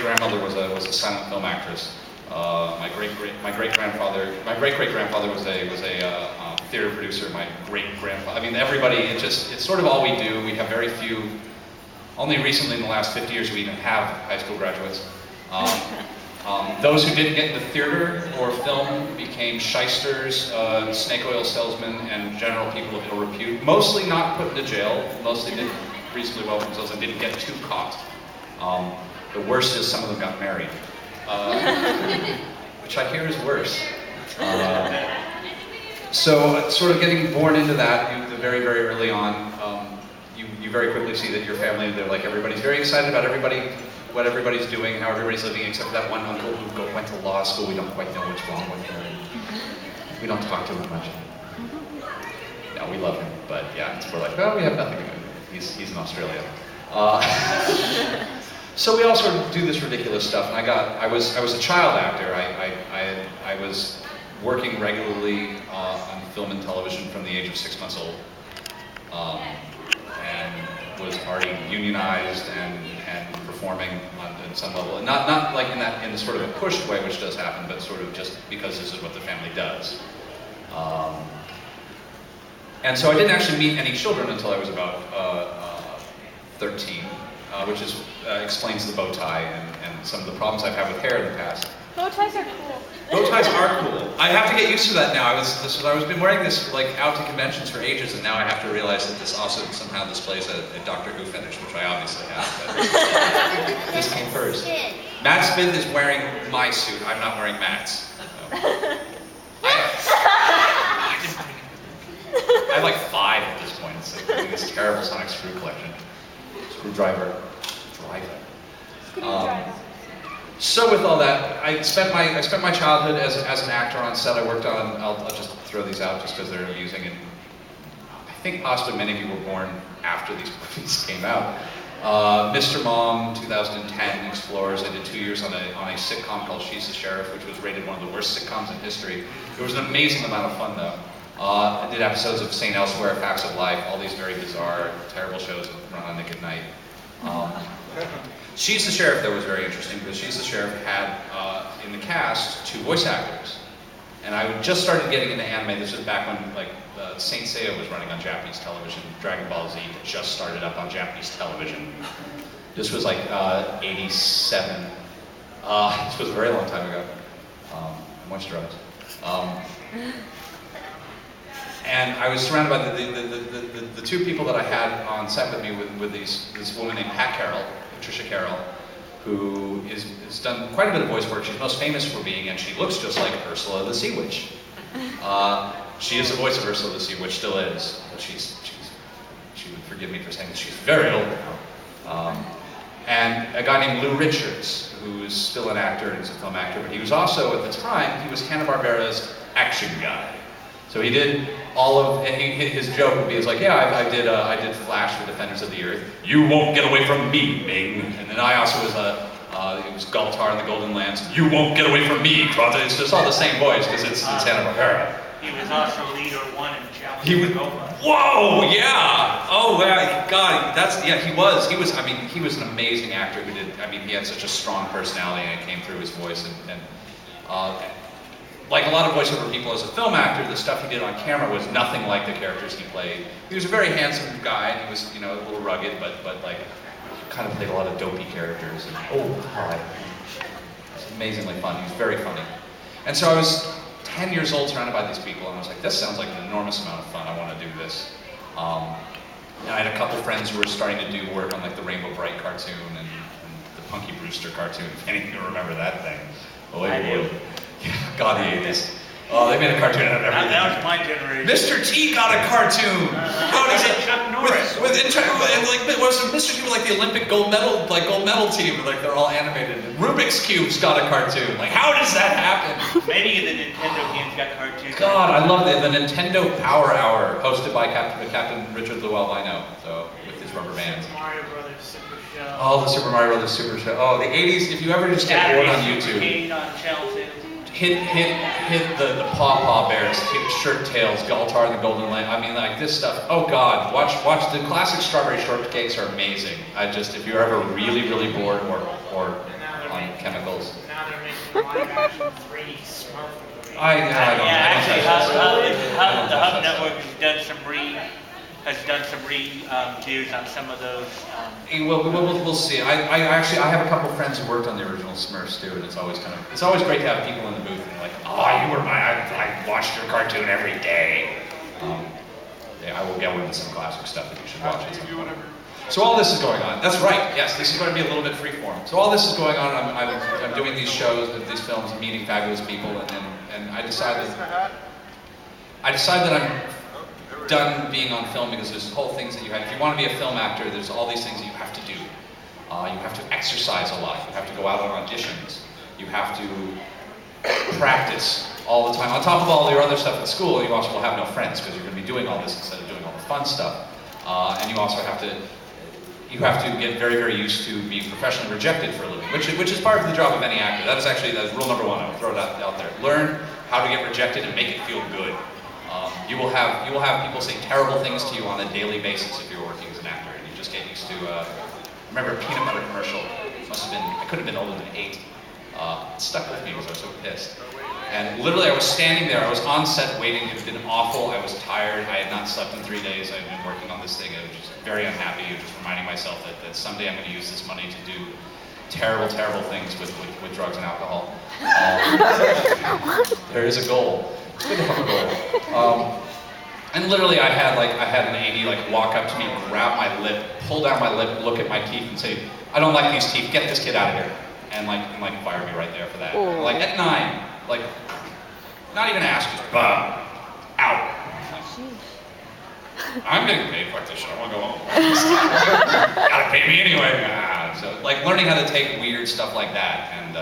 grandmother was a silent film actress. My great great grandfather was a theater producer. My great grandfather. I mean, everybody. It's sort of all we do. We have very few. Only recently, in the last 50 years, we even have high school graduates. Those who didn't get into theater or film became shysters, snake oil salesmen, and general people of ill repute. Mostly not put into jail. Mostly did reasonably well for themselves and didn't get too caught. The worst is some of them got married, which I hear is worse. So, sort of getting born into that very, very early on. You very quickly see that your family, they're like, everybody's very excited about what everybody's doing, how everybody's living, except for that one uncle who went to law school. We don't quite know what's wrong with him. We don't talk to him much. No, we love him, but yeah, we're like, well, we have nothing to do. He's in Australia. So we all sort of do this ridiculous stuff, and I was a child actor. I was working regularly on film and television from the age of 6 months old. And was already unionized and performing on some level, and not like in the sort of a pushed way, which does happen, but sort of just because this is what the family does. And so I didn't actually meet any children until I was about 13, which explains the bow tie and some of the problems I've had with hair in the past. Bow ties are cool. Bow ties are cool. I have to get used to that now. I've been wearing this like out to conventions for ages, and now I have to realize that this also somehow displays a Doctor Who fetish, which I obviously have. But this came first. Matt Smith is wearing my suit. I'm not wearing Matt's. So. I have like 5 at this point. It's like this terrible sonic screw collection. Screwdriver. So with all that, I spent my childhood as an actor on set. I worked on, I'll just throw these out just because they're amusing, and I think possibly many of you were born after these movies came out. Mr. Mom, 2010, Explorers. I did 2 years on a sitcom called She's the Sheriff, which was rated one of the worst sitcoms in history. It was an amazing amount of fun though. I did episodes of St. Elsewhere, Facts of Life, all these very bizarre, terrible shows that run on Nick at Night. She's the Sheriff, though, was very interesting because She's the Sheriff had in the cast 2 voice actors. And I just started getting into anime. This was back when like Saint Seiya was running on Japanese television. Dragon Ball Z had just started up on Japanese television. This was like 87. This was a very long time ago. Much drugs. And I was surrounded by the 2 people that I had on set with me with this woman named Patricia Carroll, who has done quite a bit of voice work. She's most famous for being, and she looks just like Ursula the Sea Witch. She is the voice of Ursula the Sea Witch, still is. But she would forgive me for saying that she's very old now. And a guy named Lou Richards, who is still an actor and is a film actor, but he was also, at the time, he was Hanna-Barbera's action guy. So he did all of, and his joke would be, like, yeah, I did Flash for Defenders of the Earth. You won't get away from me, Bing. And then I also was it was Galtar in the Golden Lands. You won't get away from me, Krota. It's just all the same voice because it's Hanna-Barbera. He was also leader 1 in Challenge Nova. Whoa, yeah. Oh, wow, God, he was. I mean, he was an amazing actor who did. I mean, he had such a strong personality, and it came through his voice. And like a lot of voiceover people, as a film actor, the stuff he did on camera was nothing like the characters he played. He was a very handsome guy, and he was, a little rugged, but like, kind of played a lot of dopey characters. And God, it's amazingly fun. He was very funny. And so I was 10 years old, surrounded by these people, and I was like, this sounds like an enormous amount of fun. I want to do this. And I had a couple friends who were starting to do work on like the Rainbow Bright cartoon and the Punky Brewster cartoon. If any of you remember that thing. Oh, I do. Yeah, God, he ate this. Oh, they made a cartoon out of everything. That was my generation. Mr. T got a cartoon. How does it? Chuck Norris. And like, was Mr. T like the Olympic gold medal team? Like they're all animated. Rubik's Cube's got a cartoon. Like, how does that happen? Maybe the Nintendo games got cartoons. God, I love the Nintendo Power Hour, hosted by Captain Richard Llewellyn, so with his rubber bands. Mario Brothers Super Show. Oh, the Super Mario Brothers Super Show. Oh, the 80s. If you ever just get bored on YouTube. On Chelsea. Hit the Paw Paw Bears, hit Shirt Tails, Galtar and the Golden Land. I mean, like this stuff. Oh God, watch the classic Strawberry Shortcakes are amazing. If you're ever really bored or on chemicals. Now they're making live action 3 Smurf movies. I don't Actually, touch that. the Hub Network has done some redos on some of those. We'll see. I actually have a couple friends who worked on the original Smurfs too, and it's always great to have people in the booth and like, oh, you were I watched your cartoon every day. I will get into some classic stuff that you should watch at some point. So all this is going on. That's right. Yes, this is going to be a little bit freeform. So all this is going on. I'm doing these shows, these films, meeting fabulous people, and I decide that I'm done being on film because there's whole things that you have. If you want to be a film actor, there's all these things that you have to do. You have to exercise a lot. You have to go out on auditions. You have to practice all the time. On top of all your other stuff at school, you also will have no friends because you're going to be doing all this instead of doing all the fun stuff. And you also have to get very, very used to being professionally rejected for a living, which is part of the job of any actor. That's rule number one. I would throw it out there. Learn how to get rejected and make it feel good. You will have people say terrible things to you on a daily basis if you're working as an actor, and you just get used to. I remember a peanut butter commercial. I could have been older than 8. It stuck with me because I was so pissed. And literally, I was standing there. I was on set waiting. It had been awful. I was tired. I had not slept in 3 days. I had been working on this thing. I was just very unhappy. Just reminding myself that someday I'm going to use this money to do terrible, terrible things with drugs and alcohol. There is a goal. It's good to have a goal. And literally, I had an AD walk up to me, grab my lip, pull down my lip, look at my teeth, and say, "I don't like these teeth. Get this kid out of here," and fire me right there for that. At 9. Not even ask, just out. I'm getting paid for this shit. I want to go home. Gotta pay me anyway. So learning how to take weird stuff like that, and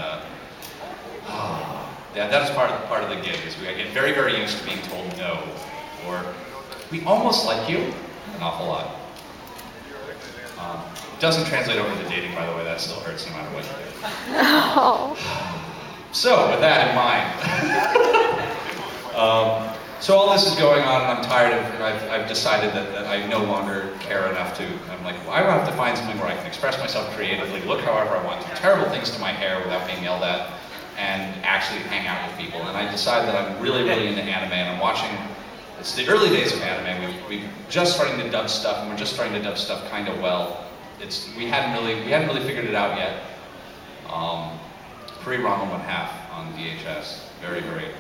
yeah, that is part of the gig. Is we get very, very used to being told no, or we almost like you an awful lot. Doesn't translate over to dating, by the way. That still hurts no matter what you do. Oh. So, with that in mind, so all this is going on, and I'm tired of, and I've decided that I no longer care enough to, I'm like, well, I have to find something where I can express myself creatively, look however I want, do terrible things to my hair without being yelled at, and actually hang out with people. And I decided that I'm really, really into anime, and I'm watching, it's the early days of anime. We've just starting to dub stuff, and we're just starting to dub stuff kind of well. We hadn't really figured it out yet. Pre-Ranma 1/2 on VHS. Very, very.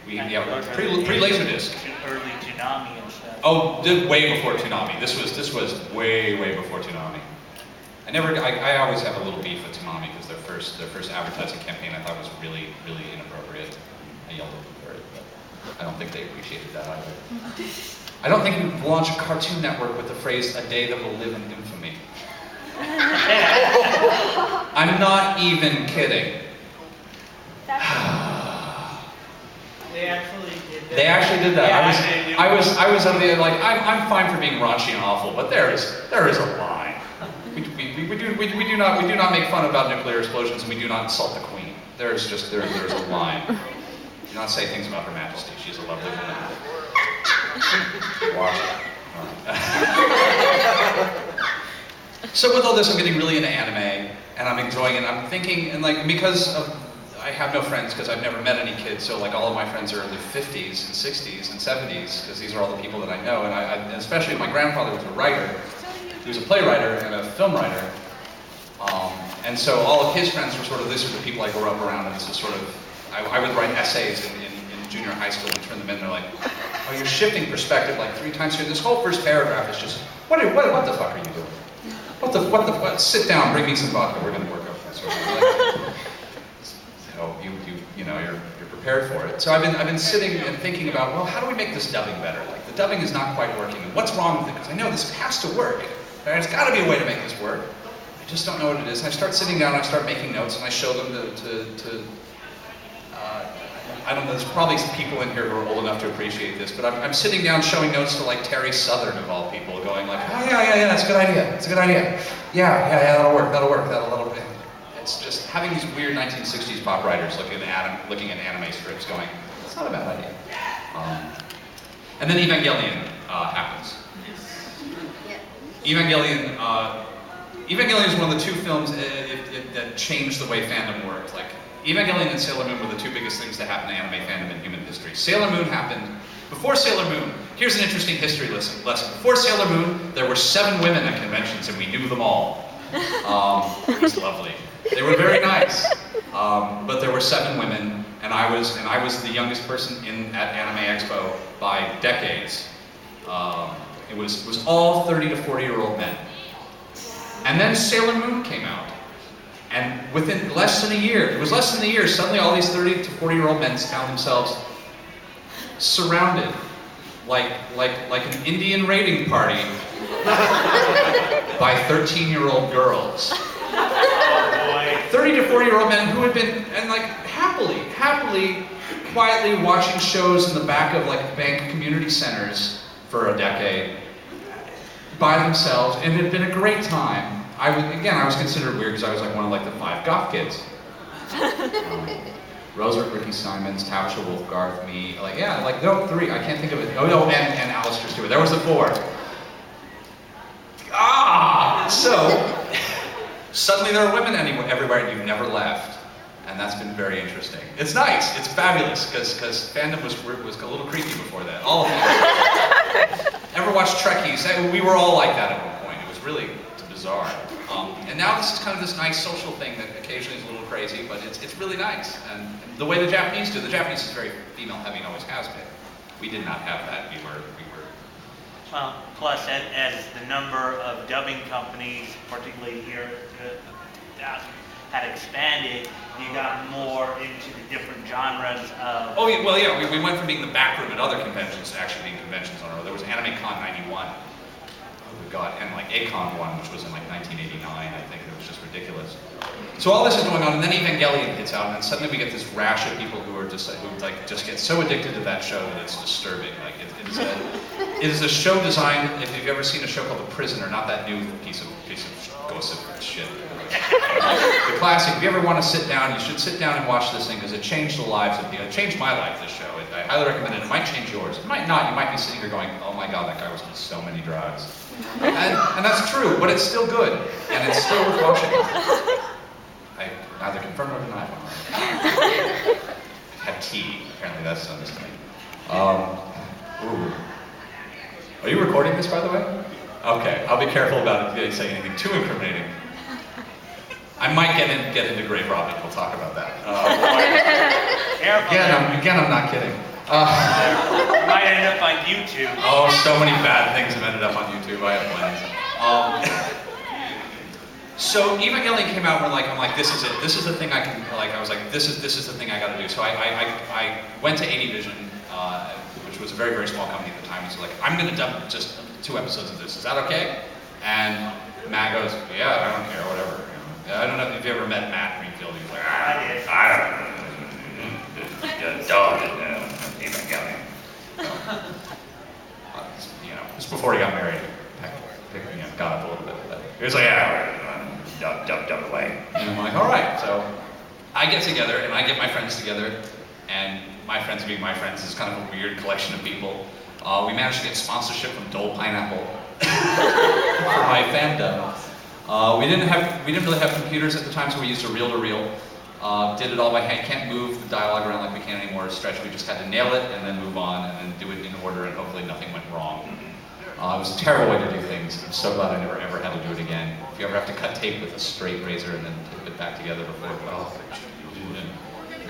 Pre-Laserdisc. Early Toonami and stuff. Oh, way before Toonami. This was way, way before Toonami. I always have a little beef with Toonami because their first advertising campaign I thought was really, really inappropriate. I yelled at them for it, but I don't think they appreciated that either. I don't think we'd launch a Cartoon Network with the phrase "a day that will live in infamy." I'm not even kidding. They actually did that. They actually did that. Yeah, I was under the I'm fine for being raunchy and awful, but there is a line. We do not make fun about nuclear explosions, and we do not insult the Queen. There's a line. Do not say things about Her Majesty. She's a lovely woman. Watch it. So with all this, I'm getting really into anime, and I'm enjoying it. I'm thinking, and because I have no friends because I've never met any kids, so all of my friends are in their 50s and 60s and 70s because these are all the people that I know, and especially my grandfather was a writer. He was a playwright and a film writer, and so all of his friends were these are the people I grew up around, and this is I would write essays in junior high school and turn them in. They're like, "Oh, you're shifting perspective 3 times here. This whole first paragraph is just what the fuck are you doing? What the sit down, bring me some vodka. We're gonna work up this." So you're prepared for it. So I've been sitting and thinking about, well, how do we make this dubbing better? The dubbing is not quite working. And what's wrong with it? Because I know this has to work. There's got to be a way to make this work. I just don't know what it is. And I start sitting down, and I start making notes, and I show them to I don't know, there's probably some people in here who are old enough to appreciate this, but I'm sitting down showing notes to Terry Southern, of all people, going oh yeah, that's a good idea, that's a good idea. Yeah, that'll work. It's just having these weird 1960s pop writers looking at anime strips going, it's not a bad idea. And then Evangelion happens. Evangelion Evangelion is one of the two films that changed the way fandom worked. Like, Evangelion and Sailor Moon were the two biggest things to happen to anime fandom in human history. Sailor Moon happened. Before Sailor Moon, here's an interesting history lesson. Before Sailor Moon, there were 7 women at conventions, and we knew them all. It was lovely. They were very nice, but there were 7 women, and I was the youngest person at Anime Expo by decades. It was all 30 to 40-year-old men. And then Sailor Moon came out. And within less than a year, suddenly all these 30 to 40-year-old men found themselves surrounded like an Indian raiding party by 13-year-old girls. Oh boy. 30 to 40-year-old men who had been, and like happily, quietly watching shows in the back of like bank community centers for a decade by themselves, and it had been a great time. I was considered weird because I was like one of like the 5 goth kids. Rosa, Ricky Simons, Tasha Wolfgarth, me, 3, I can't think of it. Oh no, and Alistair Stewart. There was the 4. So suddenly there are women everywhere, and you've never left, and that's been very interesting. It's nice, it's fabulous, because fandom was a little creepy before that. All of it. Ever watched Trekkies? We were all like that at one point. It was really bizarre. And now this is kind of this nice social thing that occasionally is a little crazy, but it's really nice. And the way the Japanese do, the Japanese is very female-heavy and always has been. We did not have that. We were. Well, plus as the number of dubbing companies, particularly here, had expanded, you got more into the different genres of... Oh, yeah, well, yeah, we went from being the back room at other conventions to actually being conventions on our own. There was AnimeCon 91. Oh, God, and like ACON 1, which was in like 1989, I think. It was just ridiculous. So all this is going on, and then Evangelion hits out, and then suddenly we get this rash of people who just get so addicted to that show that it's disturbing. Like it is a show designed. If you've ever seen a show called The Prisoner, not that new piece of gossip shit. The classic. If you ever want to sit down, you should sit down and watch this thing because it changed the lives of people. It changed my life. This show. I highly recommend it. It might change yours. It might not. You might be sitting here going, "Oh my God, that guy was on so many drugs," and that's true. But it's still good, and it's still worth watching. I neither confirm nor deny one. Had tea. Apparently that's done this to me. Ooh. Are you recording this, by the way? Okay, I'll be careful about it saying anything too incriminating. I might get into grave robbing. We'll talk about that. Again, I'm not kidding. Might end up on YouTube. Oh, so many bad things have ended up on YouTube. I have plans. So Evangelion came out, and I'm like, this is it. This is the thing I can, I was like, this is the thing I got to do. So I went to Vision, which was a very, very small company at the time. He's like, I'm going to dub just 2 episodes of this. Is that okay? And Matt goes, yeah, I don't care, whatever. I don't know if you've ever met Matt Greenfield. He's like, I don't know. Dog Evangelion. Just before he got married, got up a little bit. But he was like, dub away. And I'm like, all right. So I get together, and I get my friends together, and my friends being my friends is kind of a weird collection of people. We managed to get sponsorship from Dole Pineapple for my fandom. We didn't really have computers at the time, so we used a reel-to-reel. Did it all by hand. Can't move the dialogue around like we can anymore. Stretch. We just had to nail it and then move on and then do it in order, and hopefully nothing went wrong. It was a terrible way to do things. I'm so glad I never ever had to do it again. If you ever have to cut tape with a straight razor and then tape it back together before,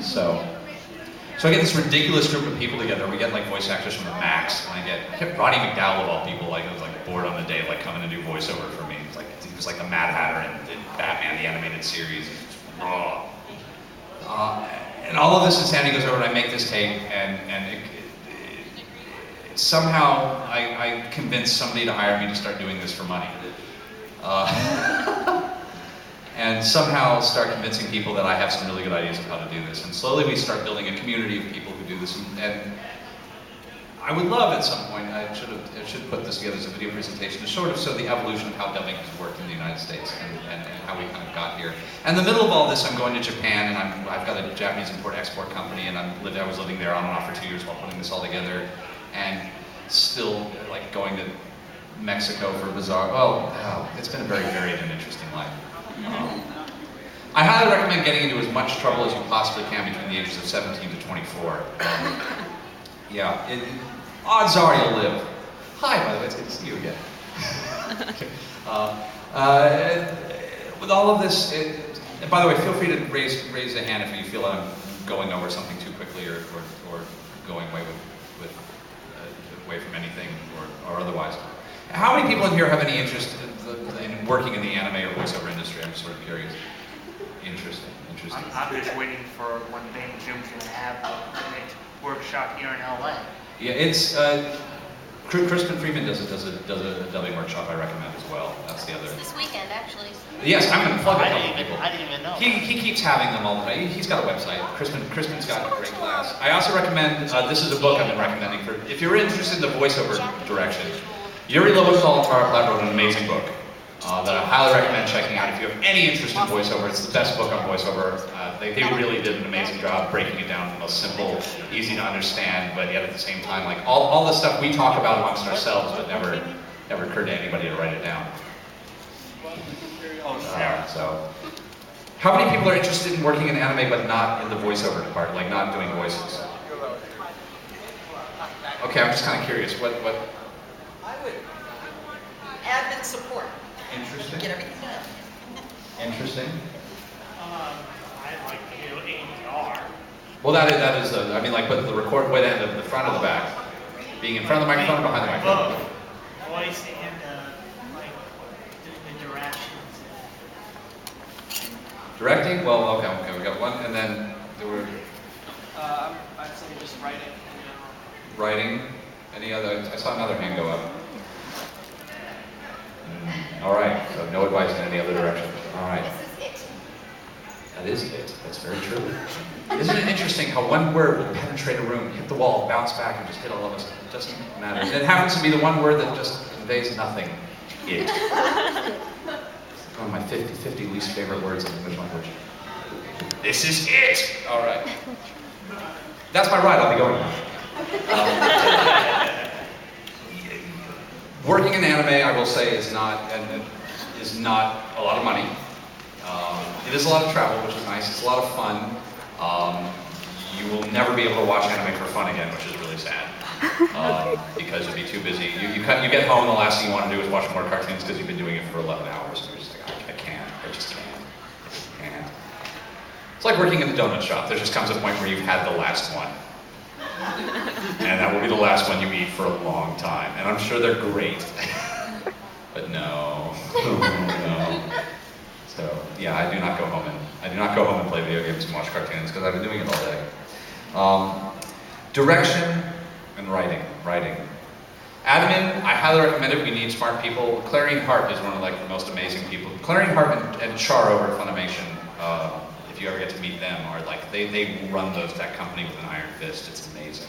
So I get this ridiculous group of people together. We get like voice actors from the Max, and I get Roddy McDowell of all people. Like, was like bored on the day, like coming to do voiceover for me. It's like he was like the Mad Hatter in Batman the animated series. Raw. And all of this is Sandy goes over, and I make this tape, and somehow I convinced somebody to hire me to start doing this for money. And somehow start convincing people that I have some really good ideas of how to do this. And slowly we start building a community of people who do this. And I would love at some point, I should put this together as a video presentation to sort of show the evolution of how dubbing has worked in the United States and how we kind of got here. And in the middle of all this, I'm going to Japan, and I've got a Japanese import-export company, and I was living there on and off for 2 years while putting this all together, and still like going to Mexico for bizarre. Well, it's been a very varied and interesting life. I highly recommend getting into as much trouble as you possibly can between the ages of 17 to 24. Odds are you'll live. Hi, by the way, it's good to see you again. With all of this, and by the way, feel free to raise a hand if you feel I'm going over something too quickly or going away away from anything or otherwise. How many people in here have any interest in working in the anime or voiceover industry? I'm sort of curious. Interesting. I'm just waiting for when Ben Jim's going to have the next workshop here in LA. Yeah, it's Crispin Freeman does a dubbing workshop I recommend as well. That's the other. This weekend, actually. Yes, I'm going to plug a couple people. I didn't even know. He keeps having them all the time. He's got a website. Crispin's got a great class. I also recommend, this is a book I've been recommending for, if you're interested in the voiceover direction, Yuri Lowenthal wrote an amazing book that I highly recommend checking out. If you have any interest in voiceover, it's the best book on voiceover. They really did an amazing job breaking it down to the most simple, easy to understand, but yet at the same time, like all the stuff we talk about amongst ourselves, but never occurred to anybody to write it down. So, how many people are interested in working in anime but not in the voiceover department, like not doing voices? Okay, I'm just kind of curious. What? I would admin support. Interesting. Get everything done. Interesting. I like to do ADR. Well, that is I mean, like, but the record way to end the front or the back, being in front of the microphone or behind the microphone. Both. Voice and like doing the directions. Directing? Well, okay, we got one, and then there were I'd say just writing. writing. Any other? I saw another hand go up. All right, so no advice in any other direction. All right. This is it. That is it. That's very true. Isn't it interesting how one word will penetrate a room, hit the wall, bounce back, and just hit all of us? It doesn't matter. And it happens to be the one word that just conveys nothing. It. One of my 50 least favorite words in the English language. This is it! All right. That's my ride. I'll be going now. Working in anime, I will say, is not a lot of money. It is a lot of travel, which is nice. It's a lot of fun. You will never be able to watch anime for fun again, which is really sad. Because you'll be too busy. You get home, the last thing you want to do is watch more cartoons because you've been doing it for 11 hours. And you're just like, I just can't. It's like working in the donut shop. There just comes a point where you've had the last one. And that will be the last one you eat for a long time. And I'm sure they're great. But no. So yeah, I do not go home and play video games and watch cartoons because I've been doing it all day. Direction and writing. Admin, I highly recommend it. We need smart people. Clarion Hart is one of the most amazing people. Clarion Hart and Char over at Funimation, if you ever get to meet them, are they run that company with an iron fist. It's amazing.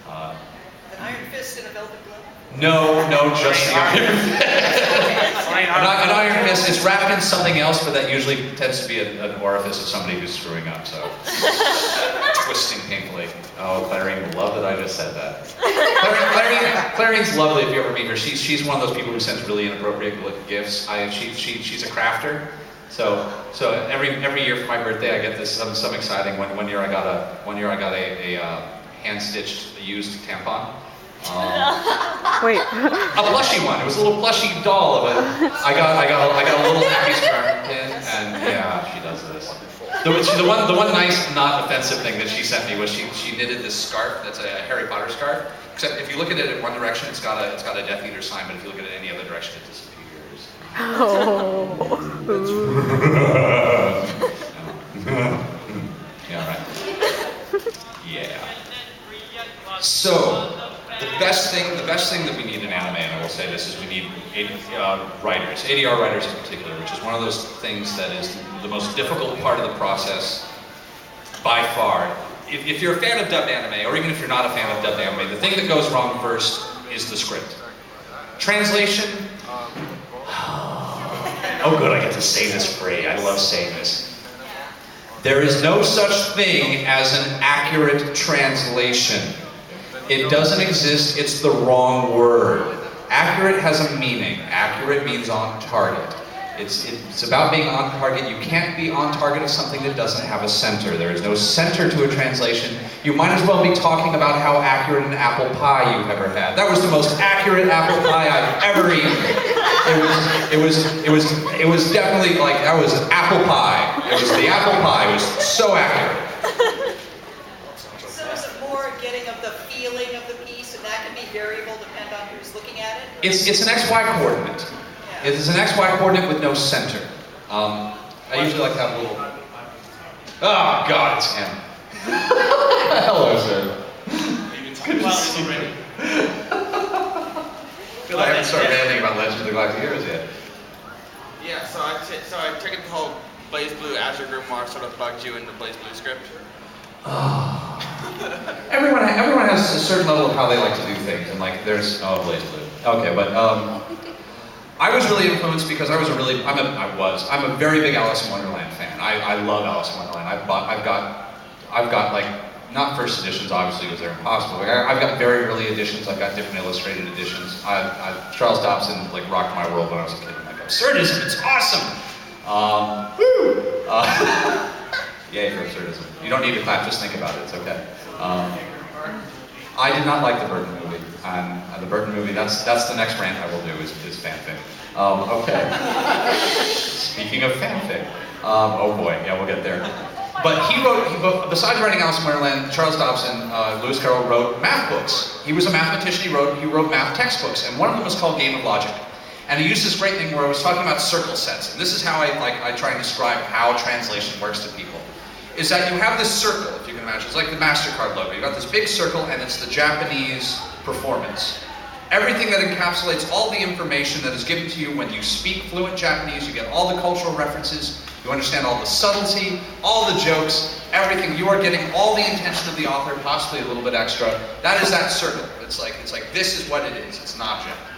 An iron fist and a velvet glove? No, just the iron fist. An iron fist is wrapped in something else, but that usually tends to be an orifice of somebody who's screwing up, so. Twisting painfully. Oh, Clarion will love that I just said that. Clarion's lovely if you ever meet her. She's one of those people who sends really inappropriate gifts. She's a crafter. So every year for my birthday I get this some exciting one. One year I got a hand-stitched used tampon. Wait. A plushy one. It was a little plushy doll of it. I got a little happy scarf pin, and yeah, she does this. The one nice, not offensive thing that she sent me was she knitted this scarf that's a Harry Potter scarf. Except if you look at it in one direction, it's got a Death Eater sign, but if you look at it any other direction, it disappears. Oh. Yeah, right. Yeah. So the best thing that we need in anime, and I will say this, is we need writers, ADR writers in particular, which is one of those things that is the most difficult part of the process by far. If you're a fan of dubbed anime, or even if you're not a fan of dubbed anime, the thing that goes wrong first is the script. Translation. Oh good, I get to say this free. I love saying this. There is no such thing as an accurate translation. It doesn't exist, it's the wrong word. Accurate has a meaning. Accurate means on target. It's about being on target. You can't be on target of something that doesn't have a center. There is no center to a translation. You might as well be talking about how accurate an apple pie you've ever had. That was the most accurate apple pie I've ever eaten. It was definitely like, that was apple pie. It was the apple pie. It was so accurate. So is it more getting of the feeling of the piece, and that can be variable depending on who's looking at it? It's an XY coordinate. It is an XY coordinate with no center. I usually like to have a little... Oh, God, it's him. Hello, sir. Good to see you. I feel like I haven't started anything about Legend of the Galactic Heroes yet. Yeah, so I take it the whole Blaze Blue Azure Grimoire sort of bugged you in the Blaze Blue script? Everyone has a certain level of how they like to do things, and like there's Blaze Blue. Okay, but I was really influenced because I'm a very big Alice in Wonderland fan. I love Alice in Wonderland. I've got like, not first editions obviously because they're impossible. I've got very early editions. I've got different illustrated editions. Charles Dobson like rocked my world when I was a kid. I'm like, absurdism, it's awesome. Yay for absurdism. You don't need to clap, just think about it, it's okay. I did not like the Burton movie. The Burton movie, that's the next rant I will do is fanfic. Okay. Speaking of fanfic. Oh boy, yeah, we'll get there. But he wrote, besides writing Alice in Wonderland, Charles Dobson, Lewis Carroll wrote math books. He was a mathematician, he wrote math textbooks, and one of them was called Game of Logic. And he used this great thing where I was talking about circle sets. And this is how I try and describe how translation works to people. Is that you have this circle, if you can imagine. It's like the MasterCard logo. You've got this big circle, and it's the Japanese performance. Everything that encapsulates all the information that is given to you when you speak fluent Japanese, you get all the cultural references, you understand all the subtlety, all the jokes, everything. You are getting all the intention of the author, possibly a little bit extra. That is that circle. It's like this is what it is. It's not Japanese.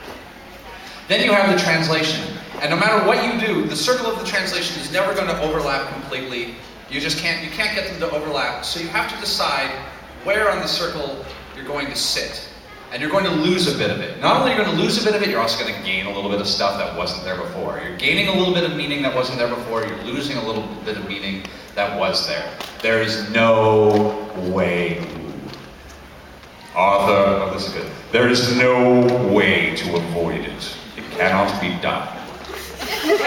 Then you have the translation. And no matter what you do, the circle of the translation is never going to overlap completely. You can't get them to overlap. So you have to decide where on the circle you're going to sit. And you're going to lose a bit of it. Not only are you going to lose a bit of it, you're also going to gain a little bit of stuff that wasn't there before. You're gaining a little bit of meaning that wasn't there before. You're losing a little bit of meaning that was there. There is no way. Arthur, oh, this is good. There is no way to avoid it. It cannot be done. Well,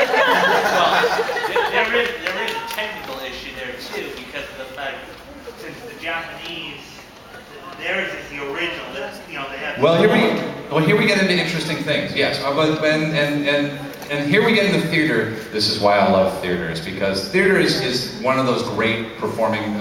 there is a technical issue there too, because of the fact since the Japanese, theirs is the original. They have. Well, here we get into interesting things. Yes, and here we get into theater. This is why I love theater, is because theater is one of those great performing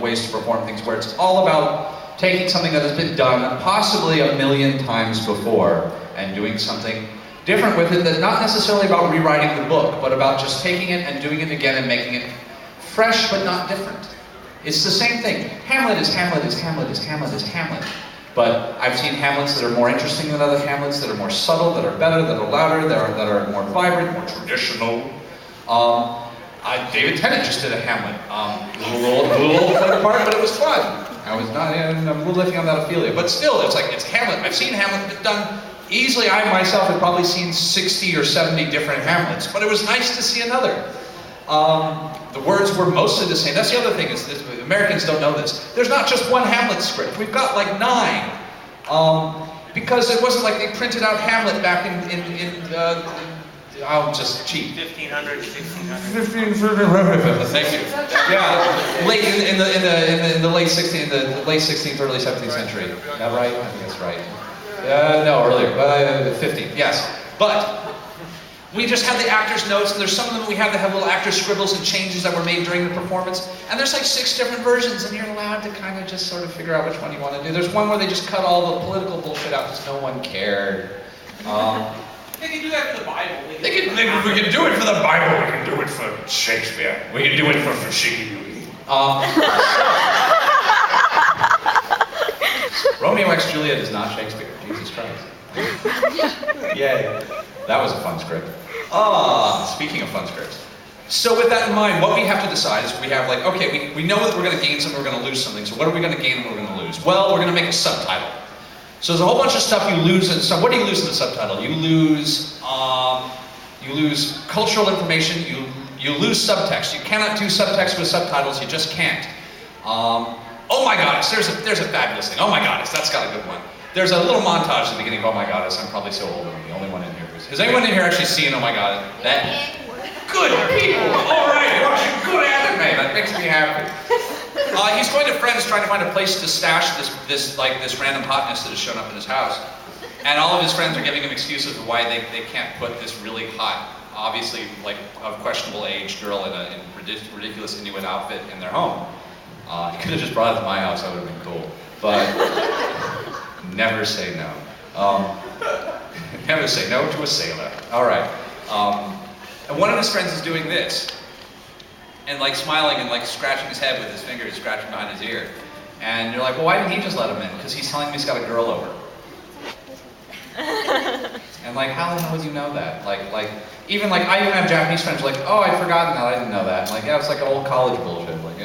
ways to perform things, where it's all about taking something that has been done possibly 1,000,000 times before and doing something different with it. That's not necessarily about rewriting the book, but about just taking it and doing it again and making it fresh but not different. It's the same thing. Hamlet is Hamlet is Hamlet is Hamlet is Hamlet. But I've seen Hamlets that are more interesting than other Hamlets, that are more subtle, that are better, that are louder, that are more vibrant, more traditional. David Tennant just did a Hamlet. A little old part, but it was fun. I'm a little lifting on that Ophelia. But still, it's Hamlet. I've seen Hamlet done easily. I myself have probably seen 60 or 70 different Hamlets, but it was nice to see another. The words were mostly the same. That's the other thing, is Americans don't know this. There's not just one Hamlet script. We've got like 9. Because it wasn't like they printed out Hamlet back I'll just cheat. 1500, 1600. Thank you. Yeah, late in the late 16th, early 17th century. Is that right? I think that's right. No, earlier. 15. Yes, but we just have the actors' notes, and there's some of them we have that have little actor scribbles and changes that were made during the performance. And there's like 6 different versions, and you're allowed to kind of just sort of figure out which one you want to do. There's one where they just cut all the political bullshit out because no one cared. They can do that for the Bible. We can do it for the Bible. We can do it for Shakespeare. We can do it for Fushigi. Romeo x Juliet is not Shakespeare. Jesus Christ. Yay. That was a fun script. Speaking of fun scripts. So with that in mind, what we have to decide is we have like, okay, we know that we're going to gain something, we're going to lose something. So what are we going to gain and what we're going to lose? Well, we're going to make a subtitle. So there's a whole bunch of stuff you lose. So what do you lose in the subtitle? You lose cultural information. You lose subtext. You cannot do subtext with subtitles. You just can't. Oh my goddess, there's a fabulous thing. Oh my goddess, that's got a good one. There's a little montage at the beginning of Oh my goddess. I'm probably so old. I'm the only one in here. Has anyone in here actually seen Oh my god? That good people. All right, watching good anime. That makes me happy. He's going to friends trying to find a place to stash this random hotness that has shown up in his house, and all of his friends are giving him excuses of why they can't put this really hot, obviously like of questionable age girl in a ridiculous Inuit outfit in their home. He could have just brought it to my house. That would have been cool, but never say no. Never say no to a sailor. All right. And one of his friends is doing this, and like smiling and like scratching his head with his fingers, scratching behind his ear. And you're like, well, why didn't he just let him in? Because he's telling me he's got a girl over. And like, how the hell would you know that? Like, even I even have Japanese friends who are like, oh, I'd forgotten that, I didn't know that. Like, yeah, it's like old college bullshit. Like,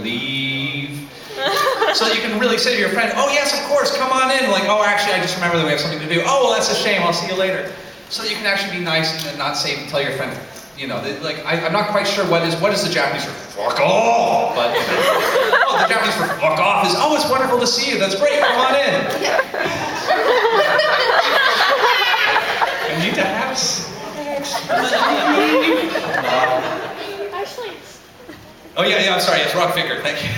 leave. So you can really say to your friend, oh yes, of course, come on in. Like, oh, actually, I just remember that we have something to do. Oh, well, that's a shame, I'll see you later. So you can actually be nice and not tell your friend, you know, I'm not quite sure what is the Japanese for fuck off, but you know, oh, the Japanese for fuck off is, oh, it's wonderful to see you, that's great, come on in. I need to have sex. Oh yeah, I'm sorry, it's wrong finger, thank you.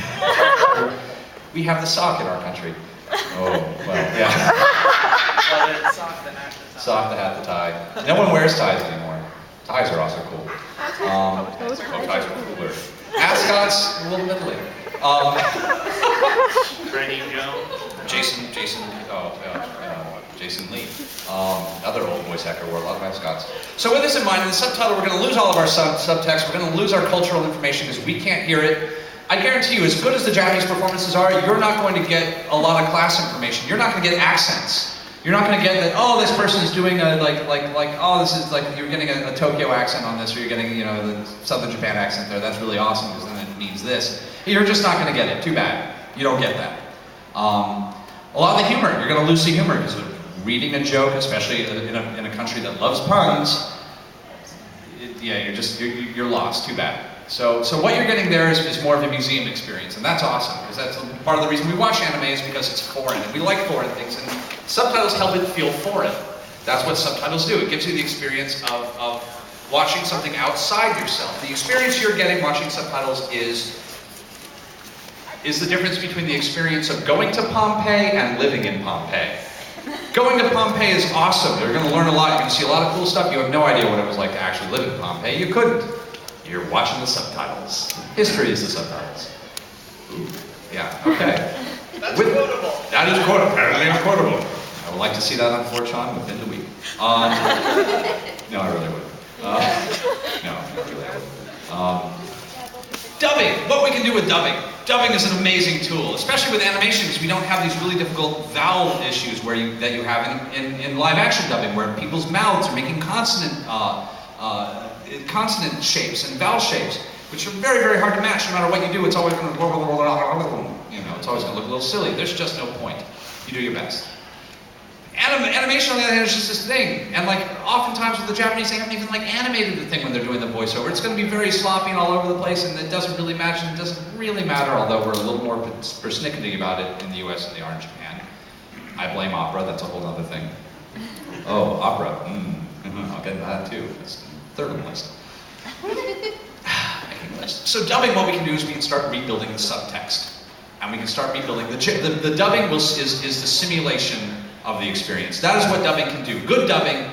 We have the sock in our country. Oh, well, yeah. Well, sock, the hat, the tie. Sock, the hat, the tie. No one wears ties anymore. Ties are also cool. Ties are cooler. Ascots, a little middling. Freddie Jones. Jason Lee. Other old voice actor wore a lot of ascots. So with this in mind, in the subtitle, we're going to lose all of our subtext. We're going to lose our cultural information because we can't hear it. I guarantee you, as good as the Japanese performances are, you're not going to get a lot of class information. You're not going to get accents. You're not going to get that, oh, this person's doing a, oh, this is like, you're getting a Tokyo accent on this, or you're getting, you know, the Southern Japan accent there. That's really awesome, because then it means this. You're just not going to get it. Too bad. You don't get that. A lot of the humor, you're going to lose the humor, because reading a joke, especially in a country that loves puns, you're lost. Too bad. So what you're getting there is more of a museum experience, and that's awesome, because that's part of the reason we watch anime is because it's foreign, and we like foreign things, and subtitles help it feel foreign. That's what subtitles do. It gives you the experience of watching something outside yourself. The experience you're getting watching subtitles is the difference between the experience of going to Pompeii and living in Pompeii. Going to Pompeii is awesome. You're going to learn a lot. You're going to see a lot of cool stuff. You have no idea what it was like to actually live in Pompeii. You couldn't. You're watching the subtitles. History is the subtitles. Ooh, yeah, okay. That's quotable. That is quotable. Apparently I'm quotable. I would like to see that on 4chan within the week. No, I really wouldn't. No, I really wouldn't. Dubbing. What we can do with dubbing. Dubbing is an amazing tool, especially with animation, because we don't have these really difficult vowel issues that you have in live action dubbing, where people's mouths are making consonant shapes and vowel shapes, which are very, very hard to match. No matter what you do, it's always going to, it's always going to look a little silly. There's just no point. You do your best. Animation, on the other hand, is just this thing. And like, oftentimes with the Japanese, they haven't even like animated the thing when they're doing the voiceover. It's going to be very sloppy and all over the place, and it doesn't really match, and it doesn't really matter, although we're a little more persnickety about it in the US than they are in Japan. I blame opera, that's a whole other thing. Oh, opera. I'll get into that too. It's third on the list. So dubbing, what we can do is we can start rebuilding the subtext. And we can start rebuilding, the dubbing is the simulation of the experience. That is what dubbing can do. Good dubbing,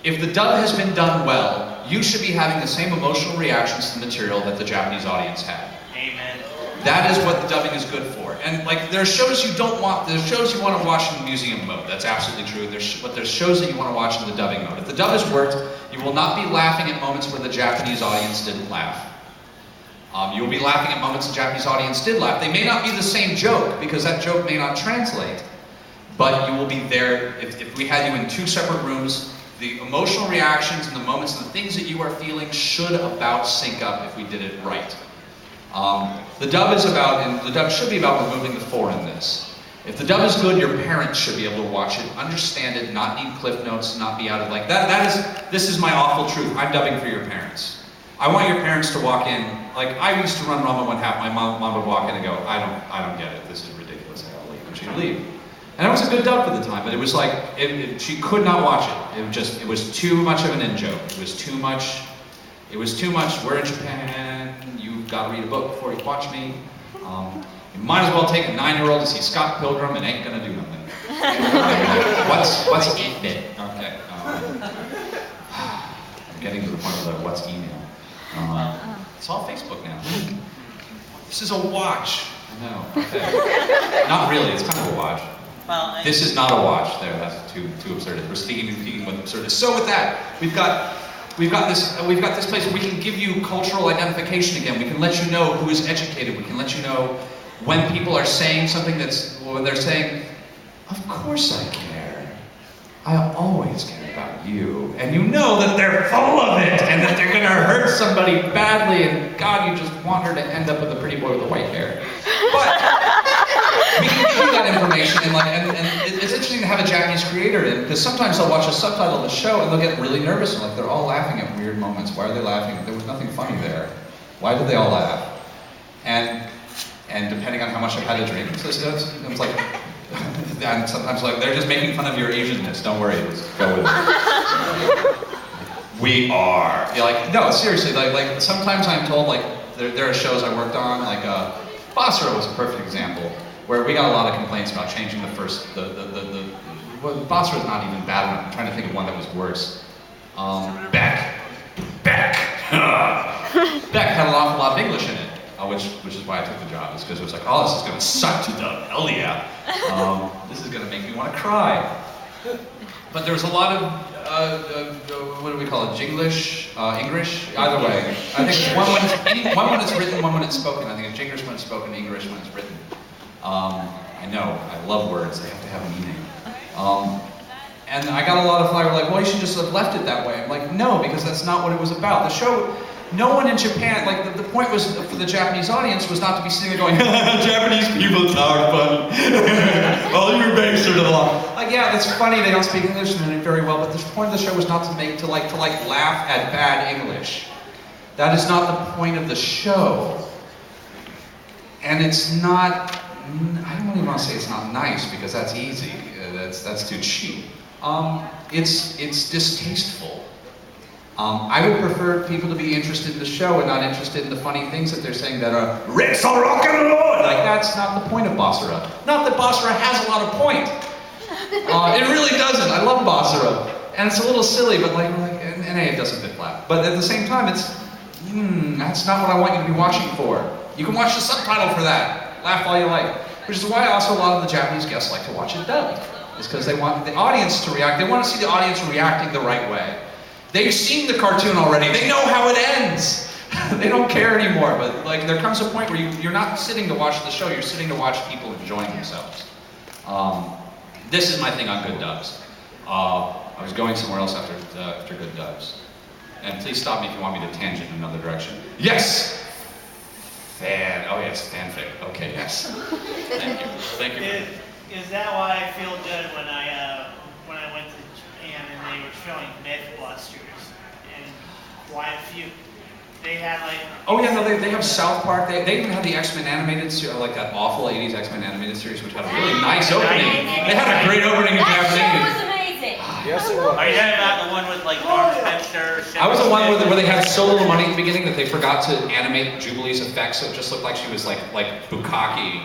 if the dub has been done well, you should be having the same emotional reactions to the material that the Japanese audience had. Amen. That is what the dubbing is good for. And like, there are shows you don't want, there's shows you want to watch in museum mode. That's absolutely true. But there's shows that you want to watch in the dubbing mode. If the dub has worked, you will not be laughing at moments where the Japanese audience didn't laugh. You will be laughing at moments the Japanese audience did laugh. They may not be the same joke, because that joke may not translate. But you will be there, if we had you in two separate rooms, the emotional reactions and the moments and the things that you are feeling should about sync up if we did it right. The dub should be about removing the foreignness. If the dub is good, your parents should be able to watch it, understand it, not need cliff notes, not be out of like that. This is my awful truth. I'm dubbing for your parents. I want your parents to walk in. Like I used to run Rama one half. My mom would walk in and go, I don't get it. This is ridiculous. I gotta leave, and she'd leave. And it was a good dub for the time, but it was like she could not watch it. It was too much of an in-joke. It was too much. We're in Japan. You've got to read a book before you watch me. You might as well take a 9-year-old to see Scott Pilgrim. It ain't gonna do nothing. What's email? Okay. I'm getting to the point of the what's email. It's all Facebook now. This is a watch. I know. Okay. Not really. It's kind of a watch. Well, This is not a watch. There, that's too absurd. We're speaking with absurdities. So with that, we've got this place where we can give you cultural identification again. We can let you know who is educated. We can let you know when people are saying something when they're saying, of course I care. I always care about you. And you know that they're full of it and that they're gonna hurt somebody badly and God, you just want her to end up with a pretty boy with the white hair. But we can give you that information and it's interesting to have a Japanese creator in because sometimes they'll watch a subtitle of the show and they'll get really nervous and like they're all laughing at weird moments. Why are they laughing? There was nothing funny there. Why did they all laugh? And depending on how much I've had to drink, it's like, and sometimes like, they're just making fun of your Asianness. Don't worry, just go with it. We are. You're like, no, seriously, like sometimes I'm told, like, there are shows I worked on, like, Basra was a perfect example, where we got a lot of complaints about changing the first, well, Basra is not even bad enough. I'm trying to think of one that was worse. Beck. Beck had an awful lot of English in it. Which is why I took the job, is because it was like, oh, this is going to suck to dub, hell yeah. This is going to make me want to cry. But there was a lot of, what do we call it, Jinglish, English, either way. I think one when it's written, one when it's spoken. I think it's Jinglish when it's spoken, English when it's written. I know, I love words, they have to have a meaning. And I got a lot of flack, like, well, you should just have left it that way. I'm like, no, because that's not what it was about. The show, no one in Japan, like the point was for the Japanese audience was not to be sitting there going, Japanese people talk funny. All your banks are long. Like, yeah, that's funny, they don't speak English very well, but the point of the show was not to laugh at bad English. That is not the point of the show. And it's not, I don't even want to say it's not nice because that's easy. That's too cheap. It's distasteful. I would prefer people to be interested in the show and not interested in the funny things that they're saying that are Ritz or rock and roll. Like that's not the point of Basra. Not that Basra has a lot of point. It really doesn't. I love Basra, and it's a little silly, but and it doesn't fit flat. But at the same time, it's that's not what I want you to be watching for. You can watch the subtitle for that. Laugh all you like. Which is why also a lot of the Japanese guests like to watch it dubbed. It's because they want the audience to react. They want to see the audience reacting the right way. They've seen the cartoon already. They know how it ends. They don't care anymore. But like, there comes a point where you're not sitting to watch the show. You're sitting to watch people enjoying themselves. This is my thing on good dubs. I was going somewhere else after good dubs. And please stop me if you want me to tangent in another direction. Yes. Oh yes, fanfic. Okay, yes. Thank you. Thank you. Is that why I feel good when I went to Japan and they were showing Mythbusters and Quiet Few? They had like... Oh yeah, no, they have South Park. They even had the X-Men animated series, like that awful 80s X-Men animated series, which had a really nice opening. They had a great opening in Japanese. That was amazing. Yes, it was. Are you talking about the one with like Mark Spencer? I was the one where they had so little money at the beginning that they forgot to animate Jubilee's effects, so it just looked like she was like bukkake.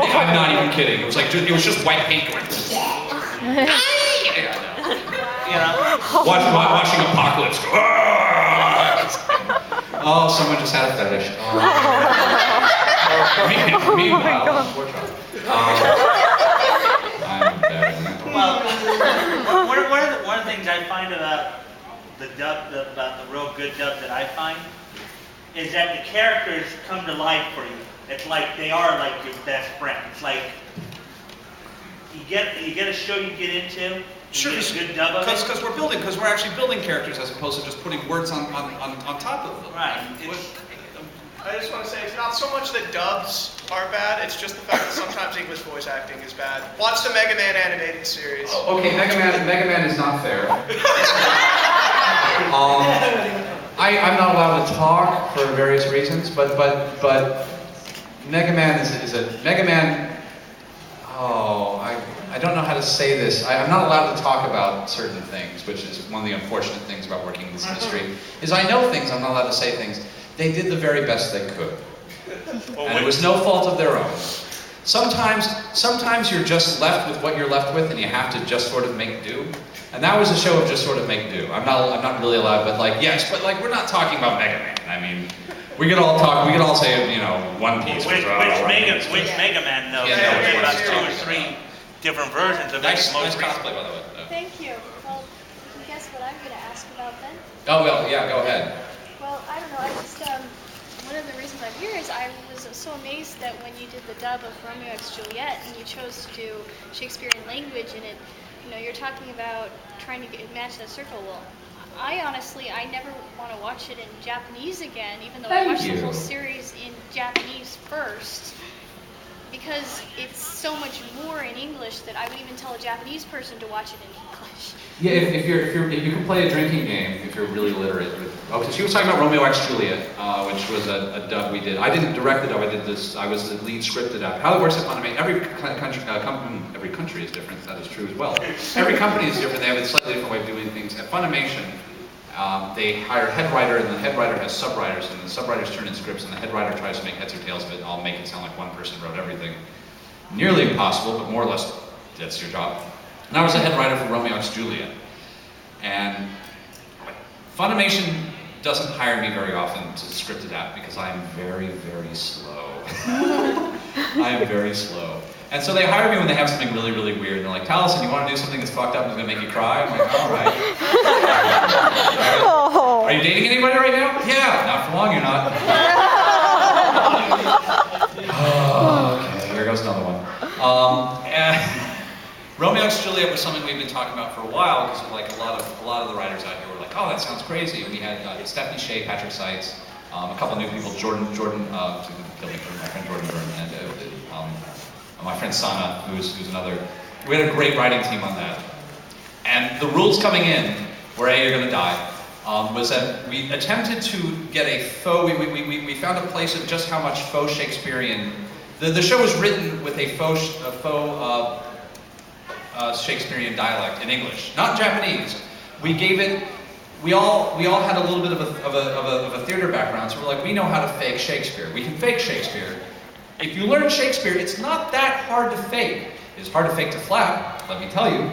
I'm not even kidding. It was like it was just white paint going. You know, watching Apocalypse go. Oh, someone just had a fetish. Meanwhile, I'm embarrassed. well, one of the things I find about about the real good dub that I find is that the characters come to life for you. It's like they are like your best friend. It's like you get a show you get into. Sure, because we're actually building characters as opposed to just putting words on top of them. Right. I just want to say it's not so much that dubs are bad, it's just the fact that sometimes English voice acting is bad. Watch the Mega Man animated series. Okay, Mega Man is not fair. I'm not allowed to talk for various reasons, but Mega Man is a Mega Man. Oh, I don't know how to say this. I'm not allowed to talk about certain things, which is one of the unfortunate things about working in this industry. Is I know things, I'm not allowed to say things. They did the very best they could, and it was no fault of their own. Sometimes you're just left with what you're left with, and you have to just sort of make do. And that was a show of just sort of make do. I'm not really allowed, but like yes, but like we're not talking about Mega Man. I mean, we could all say, you know, One Piece. Which Mega Man though? Yeah, There's about 2 or 3 different versions of Nice it. Most cosplay, by the way. Thank you. Well, you guess what I'm going to ask about then? Oh well, yeah, go ahead. Well, I don't know. I just, one of the reasons I'm here is I was so amazed that when you did the dub of Romeo x Juliet and you chose to do Shakespearean language in it, you know, you're talking about trying to match that circle. Well, I honestly never want to watch it in Japanese again, even though I watched the whole series in Japanese first, because it's so much more in English that I would even tell a Japanese person to watch it in English. Yeah, if you can play a drinking game, if you're really literate. Okay, she was talking about Romeo x Juliet, which was a dub we did. I didn't direct the dub. I did this. I was the lead scripted dub. How it works at Funimation, every country is different. That is true as well. Every company is different. They have a slightly different way of doing things. At Funimation, they hire a head writer, and the head writer has sub-writers, and the sub-writers turn in scripts, and the head writer tries to make heads or tails of it. I'll make it sound like one person wrote everything. Nearly impossible, but more or less, that's your job. And I was a head writer for Romeo x Juliet. And Funimation doesn't hire me very often to script adapt because I am very, very slow. I am very slow. And so they hire me when they have something really, really weird. And they're like, Taliesin, you want to do something that's fucked up and is going to make you cry? I'm like, all right. Are you dating anybody right now? Yeah, not for long, you're not. Oh, okay, here goes another one. Romeo x Juliet was something we've been talking about for a while because like a lot of the writers out here were like, oh, that sounds crazy. And we had Stephanie Shea, Patrick Seitz, a couple new people, my friend Jordan Byrne, and my friend Sana, who's another. We had a great writing team on that. And the rules coming in were you're going to die. Was that we attempted to get a faux. We found a place of just how much faux Shakespearean. The show was written with a faux Shakespearean dialect in English, not Japanese. We gave it. We all had a little bit of a theater background, so we're like, we know how to fake Shakespeare. We can fake Shakespeare. If you learn Shakespeare, it's not that hard to fake. It's hard to fake to flap, let me tell you.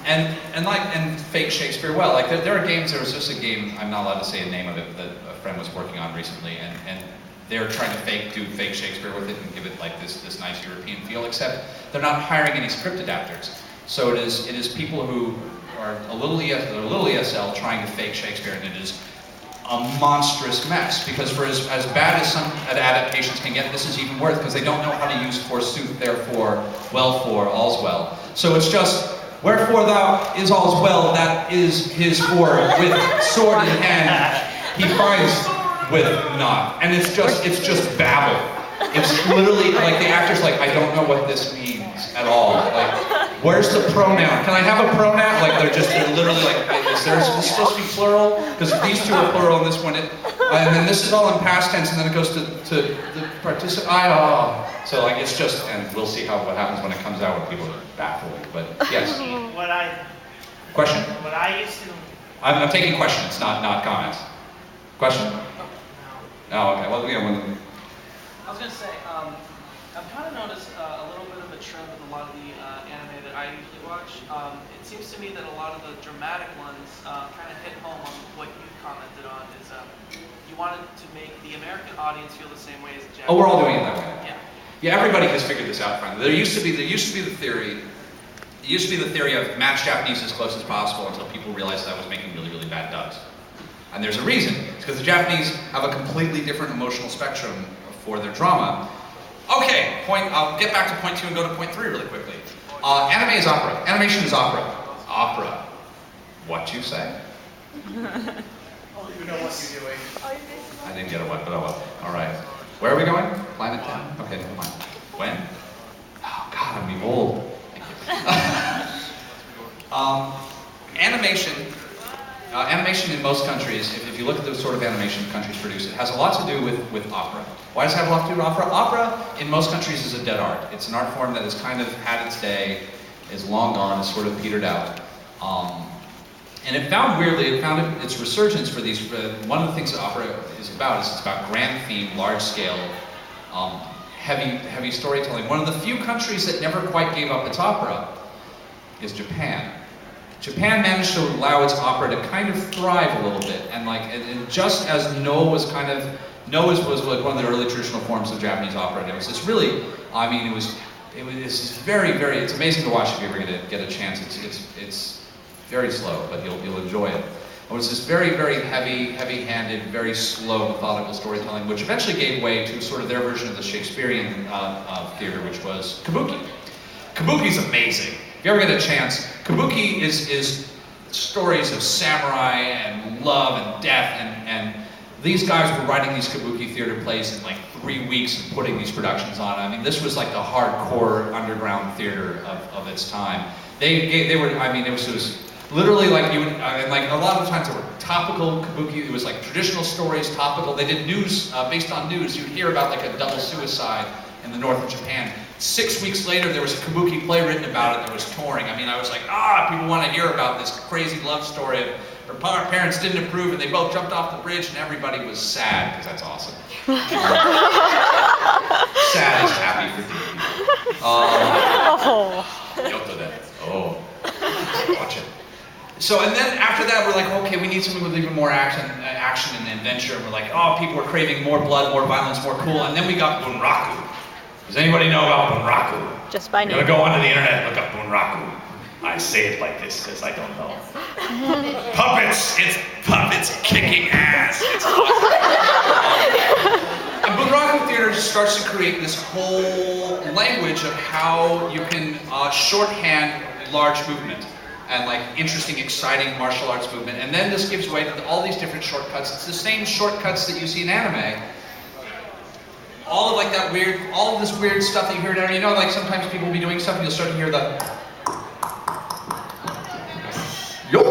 And fake Shakespeare well. Like there are games. There was just a game. I'm not allowed to say the name of it that a friend was working on recently, and they're trying to do fake Shakespeare with it and give it like this nice European feel, except they're not hiring any script adapters. So it is people who are a little ESL trying to fake Shakespeare, and it is a monstrous mess, because for as bad as some adaptations can get, this is even worse, because they don't know how to use forsooth, therefore, well for, all's well. So it's just, wherefore thou is all's well, that is his word, with sword in hand, he finds with not. And it's just babble. It's literally, like, the actor's like, I don't know what this means at all. Like, where's the pronoun? Can I have a pronoun? Like, they're literally like, is this supposed to be plural? Because these two are plural and this one is, and then this is all in past tense, and then it goes to the participant. So like, it's just, and we'll see what happens when it comes out when people are baffled. But yes. Question? What I used to. I'm taking questions, not comments. Question? Oh, okay. Well, yeah. I was going to say, I've kind of noticed a little bit of a trend with a lot of the anime that I usually watch. It seems to me that a lot of the dramatic ones kind of hit home on what you commented on, is you wanted to make the American audience feel the same way as the Japanese. Oh, we're all doing it that way. Yeah. Yeah, everybody has figured this out finally. There used to be the theory. It used to be the theory of match Japanese as close as possible until people realized that was making really, really bad dubs. And there's a reason. It's because the Japanese have a completely different emotional spectrum for their drama. Okay, I'll get back to point 2 and go to point 3 really quickly. Anime is opera. Animation is opera. Opera. What you say? You know what you're doing. I didn't get a what, but oh well. All right. Where are we going? Planet 10? Okay, never mind. When? Oh God, I'm being old. Animation. Animation in most countries, if you look at the sort of animation countries produce, it has a lot to do with opera. Why does it have a lot to do with opera? Opera, in most countries, is a dead art. It's an art form that has kind of had its day, is long gone, has sort of petered out. And it found its resurgence for these, one of the things that opera is about it's about grand theme, large scale, heavy storytelling. One of the few countries that never quite gave up its opera is Japan. Japan managed to allow its opera to kind of thrive a little bit, and just as Noh was like one of the early traditional forms of Japanese opera, and it was this really, I mean, it's amazing to watch if you ever get a chance. It's very slow, but you'll enjoy it. It was this very heavy-handed, very slow, methodical storytelling, which eventually gave way to sort of their version of the Shakespearean theater, which was kabuki. Kabuki's amazing. If you ever get a chance, kabuki is stories of samurai and love and death, and these guys were writing these kabuki theater plays in like 3 weeks and putting these productions on. I mean, this was like the hardcore underground theater of its time. They were, I mean, it was literally like you would, and like a lot of times there were topical kabuki. It was like traditional stories, topical. They did news based on news. You'd hear about like a double suicide in the north of Japan. 6 weeks later, there was a kabuki play written about it that was touring. I mean, I was like, people want to hear about this crazy love story of her parents didn't approve and they both jumped off the bridge and everybody was sad, because that's awesome. Sad is happy for people. Watch it. So, and then after that, we're like, okay, we need something with even more action and adventure. And we're like, people are craving more blood, more violence, more cool. And then we got bunraku. Does anybody know about bunraku? Just by name. You're gonna go onto the internet and look up bunraku. I say it like this because I don't know. Puppets! It's puppets kicking ass! It's awesome. And bunraku theater starts to create this whole language of how you can shorthand large movement and like interesting, exciting martial arts movement. And then this gives way to all these different shortcuts. It's the same shortcuts that you see in anime. All of like that weird, all of this weird stuff that you hear down. You know, like sometimes people will be doing stuff and you'll start to hear the yo.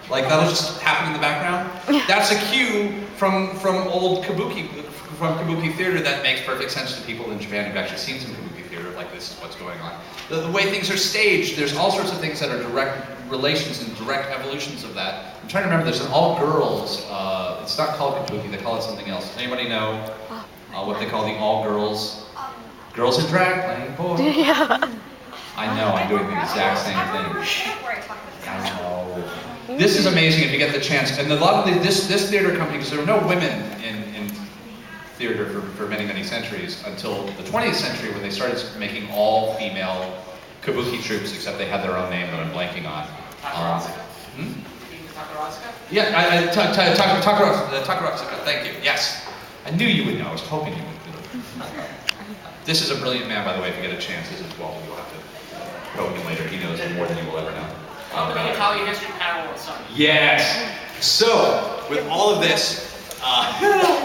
Like that'll just happen in the background. That's a cue from old kabuki, from kabuki theater that makes perfect sense to people in Japan who've actually seen some kabuki theater. Like this is what's going on. The way things are staged, there's all sorts of things that are direct relations and direct evolutions of that. I'm trying to remember, there's an all-girls, it's not called kabuki, they call it something else. Does anybody know what they call the all-girls? Girls in drag playing boys. Yeah. I know, I'm doing the exact same thing. I know. This is amazing if you get the chance. And a lot of this theater company, because there were no women in theater for many centuries until the 20th century when they started making all-female kabuki troupes, except they had their own name that I'm blanking on. Yeah, Takaratsuka, thank you, yes. I knew you would know, I was hoping you would. This is a brilliant man, by the way, if you get a chance. This is Walt, you'll have to go him later. He knows more than you will ever know. The Italian history panel or something. Yes. So, with all of this,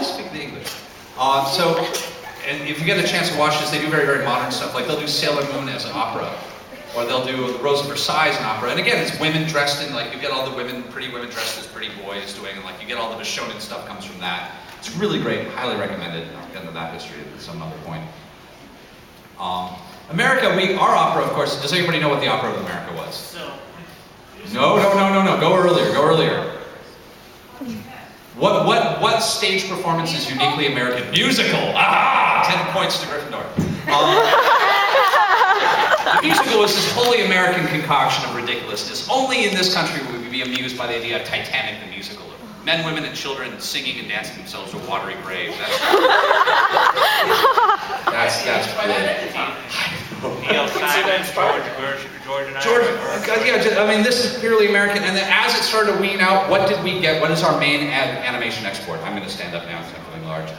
speak the English. And if you get a chance to watch this, they do very modern stuff. Like they'll do Sailor Moon as an opera, or they'll do The Rose of Versailles an opera. And again, it's women dressed in, like you get all the pretty women dressed as pretty boys doing, and like you get all the shonen stuff comes from that. It's really great, highly recommended. I'll get into that history at some other point. America, our opera, of course. Does anybody know what the opera of America was? No. Go earlier. What stage performance is uniquely American? Musical! Aha! 10 points to Gryffindor. The musical is this wholly American concoction of ridiculousness. Only in this country would we be amused by the idea of Titanic the musical. Men, women, and children singing and dancing themselves to a watery grave. That's brilliant. Neil Simon, George and I. I mean, this is purely American. And then as it started to wean out, what did we get? What is our main animation export? I'm going to stand up now because I'm feeling large.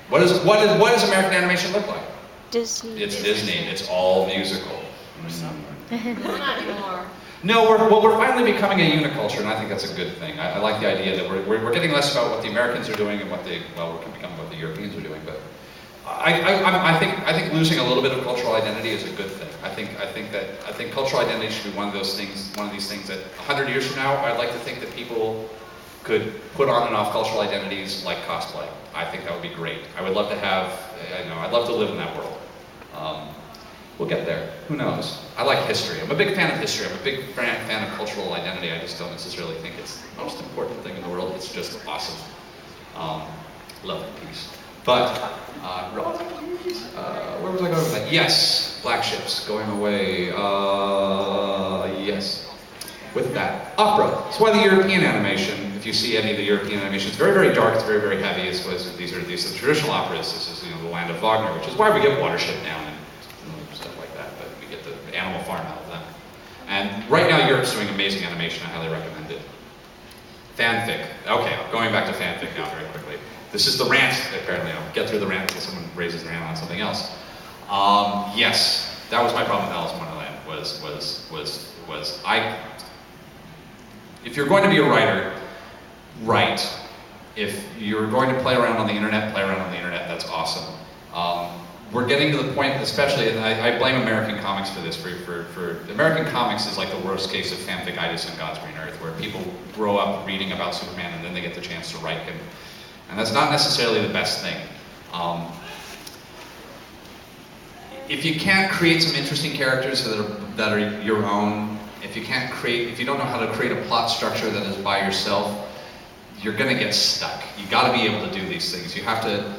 What does American animation look like? Disney. It's Disney. It's all musical. Not anymore. No, we're finally becoming a uniculture, and I think that's a good thing. I like the idea that we're getting less about what the Americans are doing and what we're becoming what the Europeans are doing. But I think losing a little bit of cultural identity is a good thing. I think cultural identity should be one of these things that 100 years from now, I'd like to think that people could put on and off cultural identities like cosplay. I think that would be great. I would love to have, I'd love to live in that world. We'll get there. Who knows? I like history. I'm a big fan of history. I'm a big fan of cultural identity. I just don't necessarily think it's the most important thing in the world. It's just awesome. Love and peace. But, where was I going with that? Yes, black ships going away. Yes. With that, opera. That's why the European animation, if you see any of the European animation, it's very, very dark, it's very, very heavy. These are the traditional operas. This is the land of Wagner, which is why we get Watership Down and stuff like that, but we get the Animal Farm out of them. And right now Europe's doing amazing animation. I highly recommend it. Fanfic. Okay, going back to fanfic now very quickly. This is the rant, apparently. I'll get through the rant until someone raises their hand on something else. Yes, that was my problem with Alice in Wonderland, if you're going to be a writer, write. If you're going to play around on the internet, play around on the internet, that's awesome. We're getting to the point, especially, and I blame American comics for this, for American comics is like the worst case of fanfic-itis in God's Green Earth, where people grow up reading about Superman and then they get the chance to write him. And that's not necessarily the best thing. If you can't create some interesting characters that are your own, if you don't know how to create a plot structure that is by yourself, you're gonna get stuck. You gotta be able to do these things. You have to,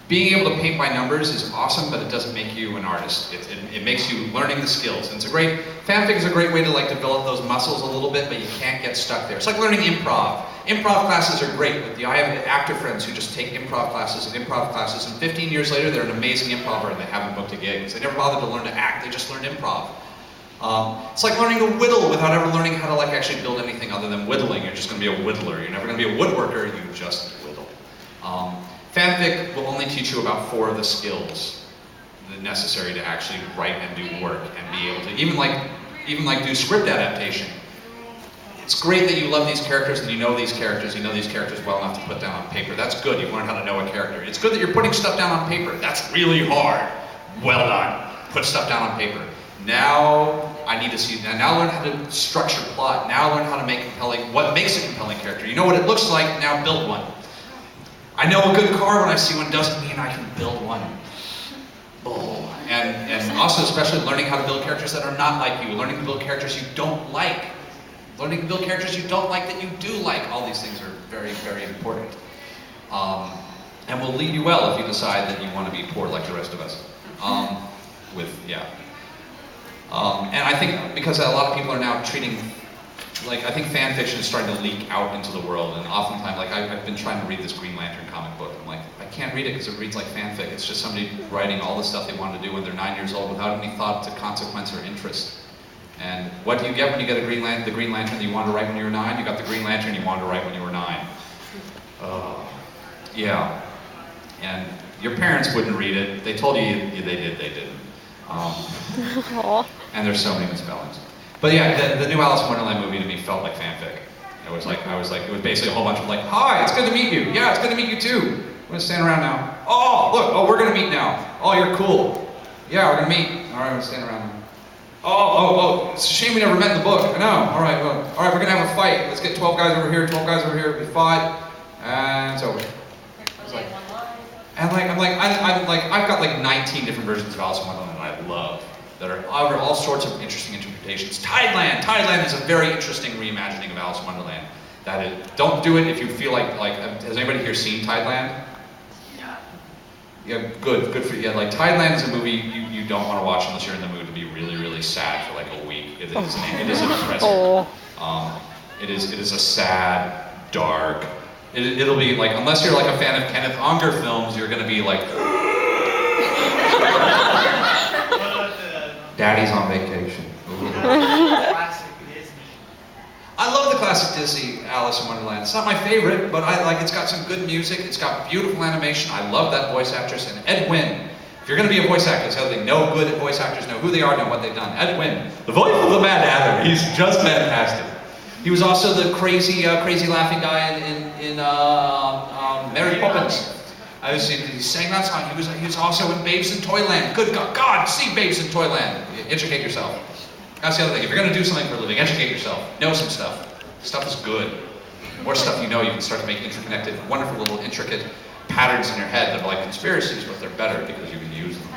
being able to paint by numbers is awesome, but it doesn't make you an artist. It makes you learning the skills. And fanfic is a great way to like develop those muscles a little bit, but you can't get stuck there. It's like learning improv. Improv classes are great, but I have actor friends who just take improv classes, and 15 years later they're an amazing improver and they haven't booked a gig. They never bothered to learn to act, they just learned improv. It's like learning to whittle without ever learning how to like actually build anything other than whittling. You're just going to be a whittler. You're never going to be a woodworker, you just whittle. Fanfic will only teach you about 4 of the skills necessary to actually write and do work and be able to even like do script adaptation. It's great that you love these characters and you know these characters well enough to put down on paper. That's good, you've learned how to know a character. It's good that you're putting stuff down on paper. That's really hard. Well done. Put stuff down on paper. Now I need to see, now learn how to structure plot. Now learn how to make what makes a compelling character. You know what it looks like, now build one. I know a good car when I see one doesn't mean I can build one. Oh. And also especially learning how to build characters that are not like you. Learning to build characters you don't like. Learning to build characters you don't like that you do like. All these things are very, very important. And will lead you well if you decide that you want to be poor like the rest of us. And I think because a lot of people are now treating, I think fan fiction is starting to leak out into the world, and oftentimes, I've been trying to read this Green Lantern comic book. I'm like, I can't read it because it reads like fanfic. It's just somebody writing all the stuff they wanted to do when they're 9 years old without any thought to consequence or interest. And what do you get when you get the Green Lantern that you wanted to write when you were 9? You got the Green Lantern you wanted to write when you were 9. Yeah. And your parents wouldn't read it. They told you they did, they didn't. And there's so many misspellings. But yeah, the new Alice in Wonderland movie to me felt like fanfic. It was basically a whole bunch of hi, it's good to meet you. Yeah, it's good to meet you too. We're gonna stand around now. Oh, look, we're gonna meet now. Oh, you're cool. Yeah, we're gonna meet. All right, we're gonna stand around now. Oh, it's a shame we never met in the book. I know. All right, we're gonna have a fight. Let's get 12 guys over here, 12 guys over here. We fight, and it's over. I've got 19 different versions of Alice in Wonderland that I love, that are all sorts of interesting interpretations. Tideland is a very interesting reimagining of Alice in Wonderland. Don't do it if you feel has anybody here seen Tideland? Yeah, good for you. Yeah, Tideland is a movie you don't want to watch unless you're in the mood to be really, really sad for a week. It is a depressing. It is a sad, dark. It'll be unless you're a fan of Kenneth Unger films, you're gonna be Daddy's on vacation. Classic Disney. I love the classic Disney Alice in Wonderland. It's not my favorite, but it's got some good music. It's got beautiful animation. I love that voice actress, and Ed Wynn If you're going to be a voice actor, that's the other thing. No good voice actors know who they are, know what they've done. Ed Wynn, the voice of the Mad Hatter. He's just fantastic. He was also the crazy laughing guy in Mary Poppins. He sang that song. He was also in Babes in Toyland. Good God, see Babes in Toyland. Educate yourself. That's the other thing. If you're going to do something for a living, educate yourself. Know some stuff. Stuff is good. The more stuff you know, you can start to make interconnected, wonderful little intricate patterns in your head that are like conspiracies, but they're better because you can use them.